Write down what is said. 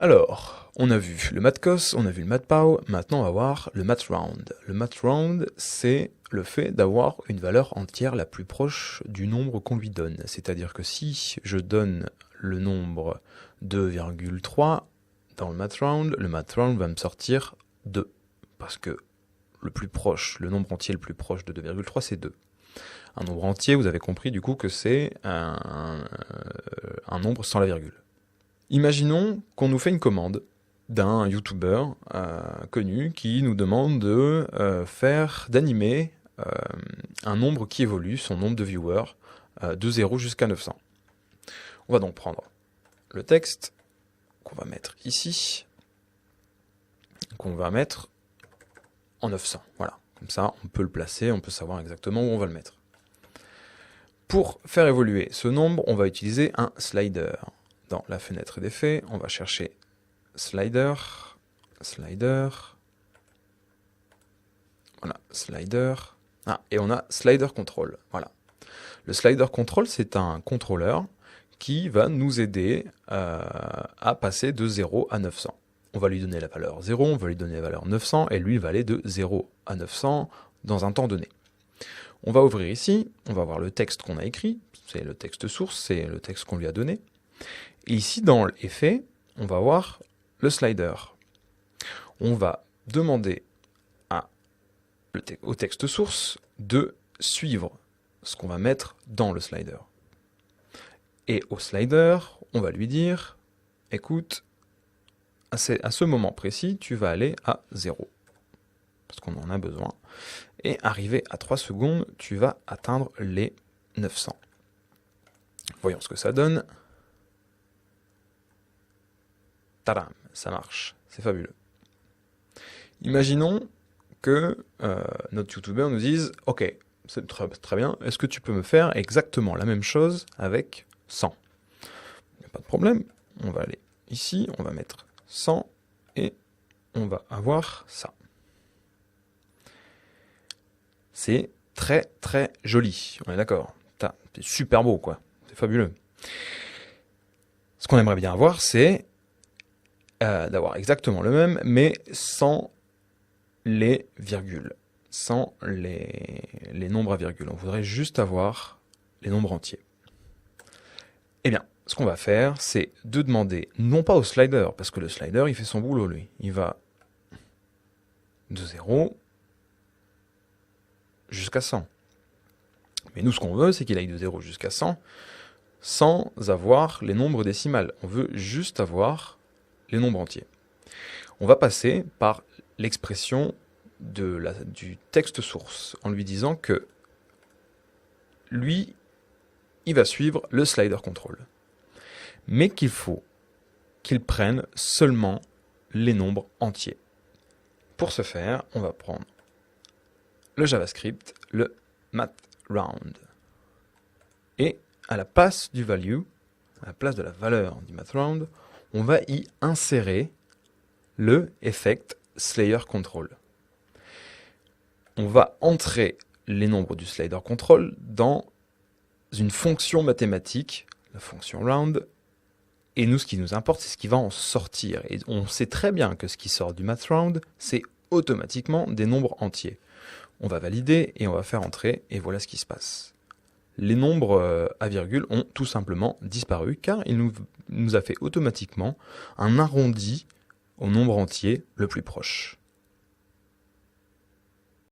Alors, on a vu le mathcos, on a vu le mathpow, maintenant on va voir le mathround. Le mathround, c'est le fait d'avoir une valeur entière la plus proche du nombre qu'on lui donne. C'est-à-dire que si je donne le nombre 2,3 dans le mathround va me sortir 2. Parce que le nombre entier le plus proche de 2,3, c'est 2. Un nombre entier, vous avez compris du coup que c'est un nombre sans la virgule. Imaginons qu'on nous fait une commande d'un YouTuber connu qui nous demande d'animer un nombre qui évolue, son nombre de viewers, de 0 jusqu'à 900. On va donc prendre le texte qu'on va mettre ici, qu'on va mettre en 900. Voilà, comme ça on peut le placer, on peut savoir exactement où on va le mettre. Pour faire évoluer ce nombre, on va utiliser un slider. Dans la fenêtre d'effet, on va chercher slider, voilà, slider, et on a slider control, voilà. Le slider control, c'est un contrôleur qui va nous aider à passer de 0 à 900. On va lui donner la valeur 0, on va lui donner la valeur 900, et lui, il va aller de 0 à 900 dans un temps donné. On va ouvrir ici, on va voir le texte qu'on a écrit, c'est le texte source, c'est le texte qu'on lui a donné. Et ici, dans l'effet, on va voir le slider. On va demander au texte source de suivre ce qu'on va mettre dans le slider. Et au slider, on va lui dire, écoute, à ce moment précis, tu vas aller à 0. Parce qu'on en a besoin. Et arrivé à 3 secondes, tu vas atteindre les 900. Voyons ce que ça donne. Tadam, ça marche, c'est fabuleux. Imaginons que notre YouTuber nous dise « Ok, c'est très bien, est-ce que tu peux me faire exactement la même chose avec 100 ?» Il n'y a pas de problème, on va aller ici, on va mettre 100 et on va avoir ça. C'est très très joli, on est d'accord. C'est super beau quoi, c'est fabuleux. Ce qu'on aimerait bien avoir, c'est d'avoir exactement le même, mais sans les virgules, sans les nombres à virgule. On voudrait juste avoir les nombres entiers. Eh bien, ce qu'on va faire, c'est de demander, non pas au slider, parce que le slider, il fait son boulot, lui. Il va de 0 jusqu'à 100. Mais nous, ce qu'on veut, c'est qu'il aille de 0 jusqu'à 100 sans avoir les nombres décimales. On veut juste avoir les nombres entiers. On va passer par l'expression du texte source en lui disant que lui, il va suivre le slider control. Mais qu'il faut qu'il prenne seulement les nombres entiers. Pour ce faire, on va prendre le JavaScript, le mathround. Et à la place du value, à la place de la valeur du mathround, on va y insérer le effect slider control. On va entrer les nombres du slider control dans une fonction mathématique, la fonction round, et nous, ce qui nous importe, c'est ce qui va en sortir. Et on sait très bien que ce qui sort du mathround, c'est automatiquement des nombres entiers. On va valider et on va faire entrer, et voilà ce qui se passe. Les nombres à virgule ont tout simplement disparu, car il nous a fait automatiquement un arrondi au nombre entier le plus proche.